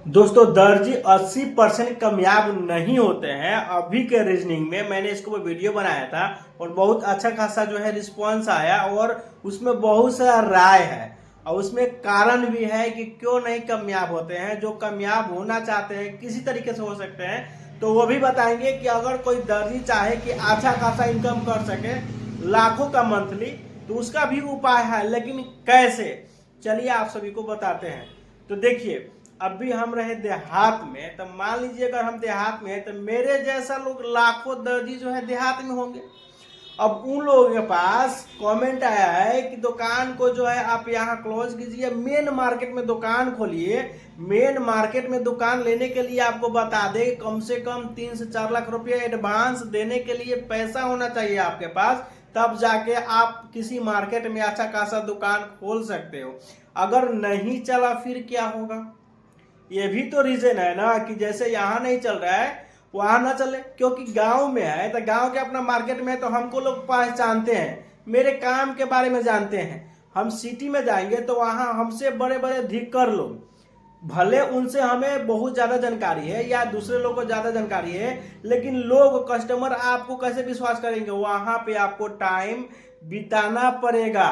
दोस्तों दर्जी 80% कामयाब नहीं होते हैं। अभी के रीजनिंग में मैंने इसको वीडियो बनाया था और बहुत अच्छा खासा जो है रिस्पांस आया और उसमें बहुत सारा राय है और उसमें कारण भी है कि क्यों नहीं कामयाब होते हैं। जो कामयाब होना चाहते हैं किसी तरीके से हो सकते हैं तो वो भी बताएंगे कि अगर कोई दर्जी चाहे कि अच्छा खासा इनकम कर सके लाखों का मंथली तो उसका भी उपाय है, लेकिन कैसे, चलिए आप सभी को बताते हैं। तो देखिए, अभी हम रहे देहात में, तो मान लीजिए अगर हम देहात में है तो मेरे जैसा लोग लाखों दर्जी जो है देहात में होंगे। अब उन लोगों के पास कमेंट आया है कि दुकान को जो है आप यहाँ क्लोज कीजिए, मेन मार्केट में दुकान खोलिए। मेन मार्केट में दुकान लेने के लिए आपको बता दे कम से कम 3 से 4 लाख रुपया एडवांस देने के लिए पैसा होना चाहिए आपके पास, तब जाके आप किसी मार्केट में अच्छा खासा दुकान खोल सकते हो। अगर नहीं चला फिर क्या होगा? ये भी तो रीजन है ना कि जैसे यहाँ नहीं चल रहा है वहां ना चले, क्योंकि गांव में है तो गांव के अपना मार्केट में है तो हमको लोग पहचानते हैं, मेरे काम के बारे में जानते हैं। हम सिटी में जाएंगे तो वहां हमसे बड़े बड़े धिक्कर लोग, भले उनसे हमें बहुत ज्यादा जानकारी है या दूसरे लोगों को ज्यादा जानकारी है, लेकिन लोग कस्टमर आपको कैसे विश्वास करेंगे? वहां पे आपको टाइम बिताना पड़ेगा।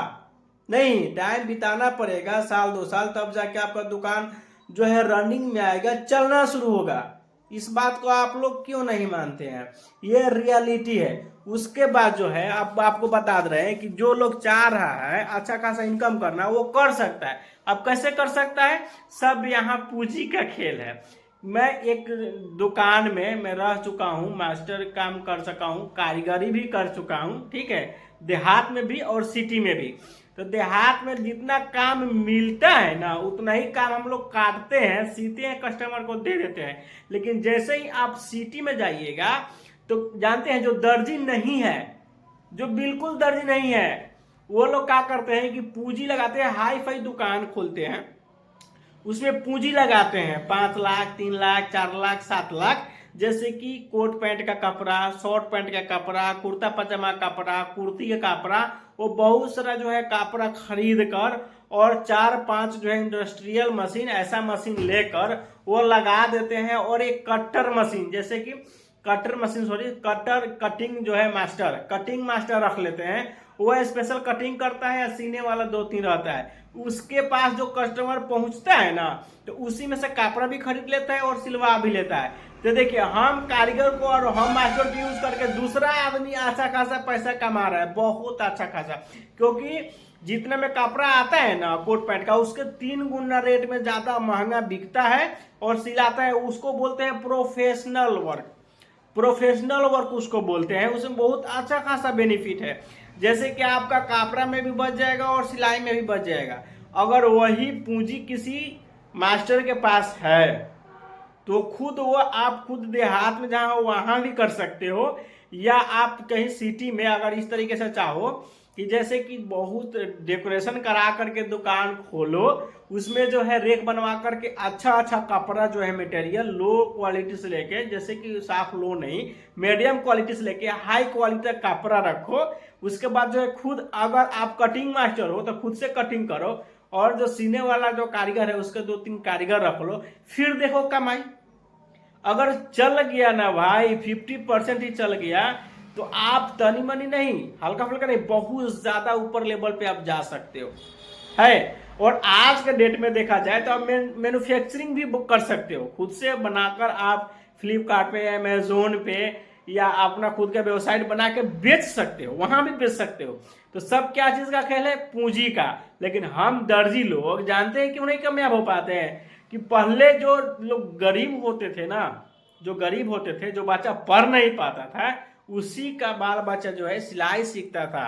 नहीं, टाइम बिताना पड़ेगा, साल 2 साल, तब जाके आपका दुकान जो है रनिंग में आएगा, चलना शुरू होगा। इस बात को आप लोग क्यों नहीं मानते हैं? ये रियलिटी है। उसके बाद जो है आपको बता दे रहे हैं कि जो लोग चाह रहा है अच्छा खासा इनकम करना वो कर सकता है। अब कैसे कर सकता है? सब यहाँ पूंजी का खेल है। मैं एक दुकान में मैं रह चुका हूँ, मास्टर काम कर सका हूँ, कारीगरी भी कर चुका हूँ, ठीक है, देहात में भी और सिटी में भी। तो देहात में जितना काम मिलता है ना उतना ही काम हम लोग काटते हैं, सीते हैं, कस्टमर को दे देते हैं। लेकिन जैसे ही आप सिटी में जाइएगा तो जानते हैं जो दर्जी नहीं है, जो बिल्कुल दर्जी नहीं है, वो लोग क्या करते हैं कि पूंजी लगाते हैं, हाई फाई दुकान खोलते हैं, उसमें पूंजी लगाते हैं 5 लाख, 3 लाख, 4 लाख, 7 लाख। जैसे कि कोट पैंट का कपड़ा, शॉर्ट पैंट का कपड़ा, कुर्ता पजामा कपड़ा, कुर्ती का कपड़ा, वो बहुत सारा जो है कपड़ा खरीद कर और 4-5 जो है इंडस्ट्रियल मशीन, ऐसा मशीन लेकर वो लगा देते हैं। और एक कटर मशीन, जैसे कि cutter machine, sorry, cutter cutting जो है मास्टर, कटिंग मास्टर रख लेते हैं, वो स्पेशल कटिंग करता है या सीने वाला 2-3 रहता है। उसके पास जो कस्टमर पहुंचता है ना तो उसी में से कपड़ा भी खरीद लेता है और सिलवा भी लेता है। तो देखिए, हम कारीगर को और हम मास्टर को यूज करके दूसरा आदमी अच्छा खासा पैसा कमा रहा है, बहुत अच्छा खासा, क्योंकि जितने में कपड़ा आता है ना कोट पैंट का उसके 3 गुना रेट में ज्यादा महंगा बिकता है और सिलाता है। उसको बोलते हैं प्रोफेशनल वर्क, प्रोफेशनल वर्क उसको बोलते हैं। उसमें बहुत अच्छा खासा बेनिफिट है, जैसे कि आपका कपड़ा में भी बच जाएगा और सिलाई में भी बच जाएगा। अगर वही पूंजी किसी मास्टर के पास है तो खुद वो आप खुद देहात में जहां हो वहां भी कर सकते हो, या आप कहीं सिटी में अगर इस तरीके से चाहो कि जैसे कि बहुत डेकोरेशन करा करके दुकान खोलो, उसमें जो है रेक बनवा करके अच्छा अच्छा कपड़ा जो है मटेरियल लो क्वालिटी से लेके, जैसे कि साफ लो नहीं, मीडियम क्वालिटी से लेके हाई क्वालिटी का कपड़ा रखो। उसके बाद जो है खुद, अगर आप कटिंग मास्टर हो तो खुद से कटिंग करो और जो सीने वाला जो कारीगर है उसके 2-3 कारीगर रख लो, फिर देखो कमाई। अगर चल गया ना भाई, 50% ही चल गया तो आप तनी मनी नहीं, हल्का फुल्का नहीं, बहुत ज्यादा ऊपर लेवल पे आप जा सकते हो है। और आज के डेट में देखा जाए तो आप मैन्युफैक्चरिंग भी बुक कर सकते हो, खुद से बनाकर आप फ्लिपकार्ट पे, अमेजोन पे, या अपना खुद का वेबसाइट बना के बेच सकते हो, वहां भी बेच सकते हो। तो सब क्या चीज का खेल है? पूंजी का। लेकिन हम दर्जी लोग जानते हैं क्यों नहीं कामयाब हो पाते हैं कि पहले जो लोग गरीब होते थे ना, जो गरीब होते थे, जो बच्चा पढ़ नहीं पाता था, उसी का बाल बच्चा जो है सिलाई सीखता था,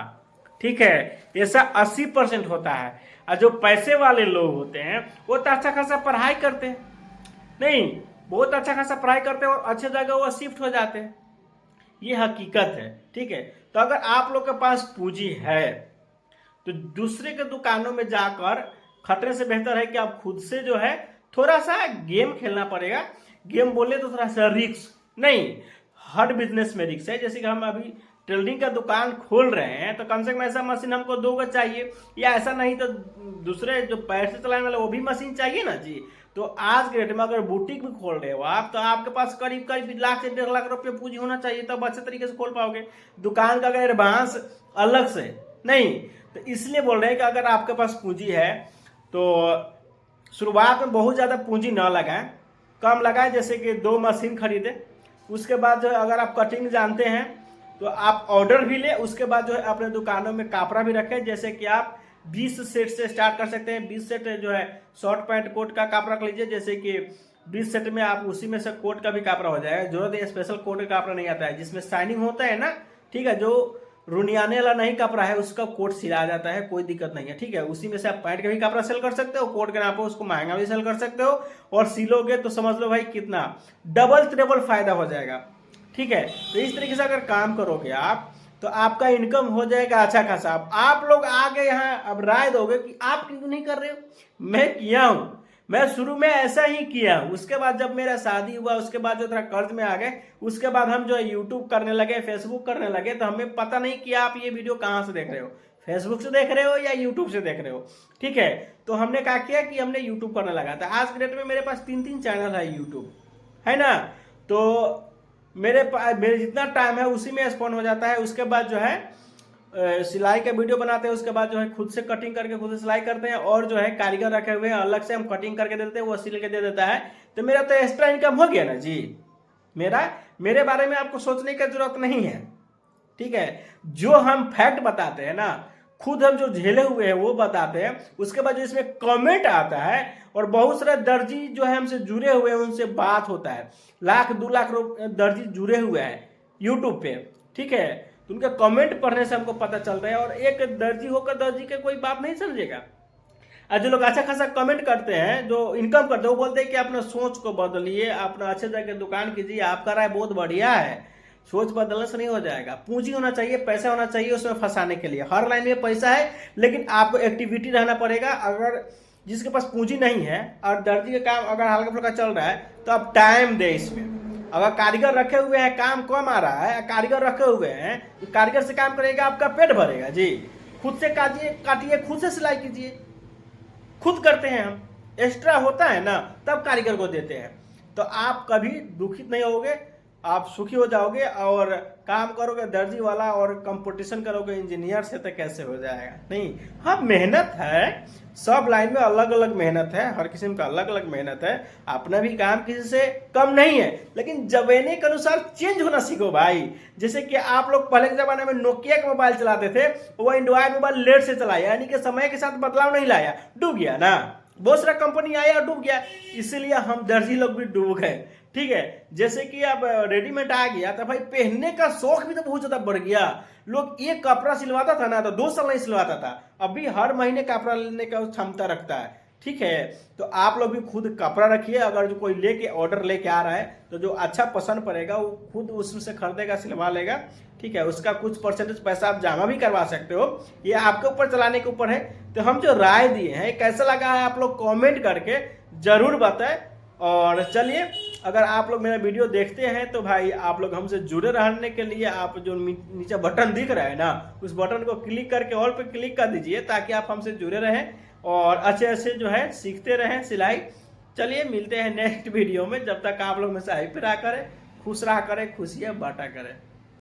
ठीक है। ऐसा 80% होता है। और जो पैसे वाले लोग होते हैं वो तो अच्छा खासा पढ़ाई करते हैं, नहीं, बहुत अच्छा खासा पढ़ाई करते हैं और अच्छे जगह वो शिफ्ट हो जाते हैं। ये हकीकत है, ठीक है। तो अगर आप लोग के पास पूंजी है तो दूसरे के दुकानों में जाकर खतरे से बेहतर है कि आप खुद से जो है थोड़ा सा गेम खेलना पड़ेगा। गेम बोले तो थोड़ा सा रिस्क नहीं, हर बिजनेस में रिस्क है। जैसे कि हम अभी टेलरिंग का दुकान खोल रहे हैं तो कम से कम ऐसा मशीन हमको 2 गो चाहिए, या ऐसा नहीं तो दूसरे जो पैर से चलाने वाले वो भी मशीन चाहिए ना जी। तो आज के डेट में अगर बुटीक भी खोल रहे हो आप, तो आपके पास करीब करीब लाख से 1.5 लाख रुपये पूंजी होना चाहिए, तब अच्छे तरीके से खोल पाओगे दुकान का। अगर एडवांस अलग से नहीं, तो इसलिए बोल रहे हैं कि अगर आपके पास पूंजी है तो शुरुआत में बहुत ज़्यादा पूंजी ना लगाएं, कम लगाएं। जैसे कि 2 मशीन खरीदे, उसके बाद जो है अगर आप कटिंग जानते हैं तो आप ऑर्डर भी ले, उसके बाद जो है अपने दुकानों में कपड़ा भी रखें। जैसे कि आप 20 सेट से स्टार्ट कर सकते हैं। 20 सेट जो है शॉर्ट पैंट कोट का कपड़ा रख लीजिए। जैसे कि 20 सेट में आप उसी में से कोट का भी कपड़ा हो जाएगा। जरूरत है स्पेशल कोट का कपड़ा नहीं आता है जिसमें शाइनिंग होता है ना, ठीक है, जो रुनियाने वाला नहीं कपड़ा है उसका कोट सिला जाता है, कोई दिक्कत नहीं है, ठीक है। उसी में से आप पैंट का भी कपड़ा सेल कर सकते हो, कोट के नाप हो उसको महंगा भी सेल कर सकते हो, और सिलोगे तो समझ लो भाई कितना डबल ट्रिपल फायदा हो जाएगा, ठीक है। तो इस तरीके से अगर काम करोगे आप तो आपका इनकम हो जाएगा अच्छा खासा। अब आप लोग आगे यहाँ अब राय दोगे कि आप क्यों नहीं कर रहे हो। मैं किया हूँ, मैं शुरू में ऐसा ही किया, उसके बाद जब मेरा शादी हुआ उसके बाद जो थोड़ा कर्ज में आ गए, उसके बाद हम जो है यूट्यूब करने लगे, फेसबुक करने लगे, तो हमें पता नहीं कि आप ये वीडियो कहाँ से देख रहे हो, फेसबुक से देख रहे हो या यूट्यूब से देख रहे हो, ठीक है। तो हमने क्या किया कि हमने यूट्यूब करने लगा था। आज के डेट में मेरे पास 3 चैनल है यूट्यूब, है ना। तो मेरे जितना टाइम है उसी में स्पेंड हो जाता है। उसके बाद जो है सिलाई का वीडियो बनाते हैं, उसके बाद जो है खुद से कटिंग करके खुद से सिलाई करते हैं, और जो है कारीगर रखे हुए हैं अलग से, हम कटिंग करके दे देते हैं, वो सिल के दे देता है। तो मेरा तो एक्स्ट्रा इनकम हो गया ना जी। मेरे बारे में आपको सोचने की जरूरत नहीं है, ठीक है। जो हम फैक्ट बताते हैं ना, खुद हम जो झेले हुए हैं वो बताते हैं। उसके बाद जो इसमें कमेंट आता है, और बहुत सारे दर्जी जो है हमसे जुड़े हुए हैं, उनसे बात होता है, 1-2 लाख दर्जी जुड़े हुए हैं यूट्यूब पे, ठीक है। तो उनके कमेंट पढ़ने से हमको पता चलता है, और एक दर्जी होकर दर्जी के कोई बात नहीं समझेगा। और जो लोग अच्छा खासा कमेंट करते हैं, जो इनकम करते हैं, वो बोलते हैं कि अपना सोच को बदलिए, अपना अच्छे जगह दुकान कीजिए, आपका राय बहुत बढ़िया है। सोच बदलने से नहीं हो जाएगा, पूंजी होना चाहिए, पैसा होना चाहिए उसमें फंसाने के लिए। हर लाइन में पैसा है, लेकिन आपको एक्टिविटी रहना पड़ेगा। अगर जिसके पास पूंजी नहीं है और दर्जी का काम अगर हल्का फुल्का चल रहा है, तो आप टाइम दे इसमें। अगर कारीगर रखे हुए हैं, काम कम आ रहा है, कारीगर रखे हुए हैं, तो कारीगर से काम करेगा, आपका पेट भरेगा जी। खुद से काटिए, खुद से सिलाई कीजिए, खुद करते हैं हम। एक्स्ट्रा होता है ना तब कारीगर को देते हैं। तो आप कभी दुखित नहीं होगे, आप सुखी हो जाओगे, और काम करोगे दर्जी वाला और कंपटीशन करोगे इंजीनियर से, तो कैसे हो जाएगा। नहीं, हाँ मेहनत है, सब लाइन में अलग अलग मेहनत है, हर किस्म का अलग अलग मेहनत है। अपना भी काम किसी से कम नहीं है, लेकिन जमाने के अनुसार चेंज होना सीखो भाई। जैसे कि आप लोग पहले के जमाने में नोकिया का मोबाइल चलाते थे, वो एंड्रॉइड मोबाइल लेट से चलाया, यानी कि समय के साथ बदलाव नहीं लाया, डूब गया ना। बहुत सारा कंपनी आया और डूब गया, इसीलिए हम दर्जी लोग भी डूब गए, ठीक है। जैसे कि अब रेडीमेड आ गया, तो भाई पहनने का शौक भी तो बहुत ज्यादा बढ़ गया। लोग एक कपड़ा सिलवाता था ना तो 2 साल नहीं सिलवाता था, अभी हर महीने कपड़ा लेने का क्षमता रखता है, ठीक है। तो आप लोग भी खुद कपड़ा रखिए। अगर जो कोई लेके ऑर्डर लेके आ रहा है, तो जो अच्छा पसंद पड़ेगा वो खुद उससे खरीदेगा, सिलवा लेगा, ठीक है। उसका कुछ परसेंटेज पैसा आप जमा भी करवा सकते हो, ये आपके ऊपर चलाने के ऊपर है। तो हम जो राय दिए हैं कैसा लगा है आप लोग कमेंट करके जरूर बताएं। और चलिए, अगर आप लोग मेरा वीडियो देखते हैं तो भाई आप लोग हमसे जुड़े रहने के लिए आप जो नीचे बटन दिख रहा है ना, उस बटन को क्लिक करके ऑल पे क्लिक कर दीजिए, ताकि आप हमसे जुड़े रहें और अच्छे अच्छे जो है सीखते रहें सिलाई। चलिए मिलते हैं नेक्स्ट वीडियो में, जब तक आप लोग में से हाई पे रहा करें, खुश रहा करें, खुशियाँ बांटा करें।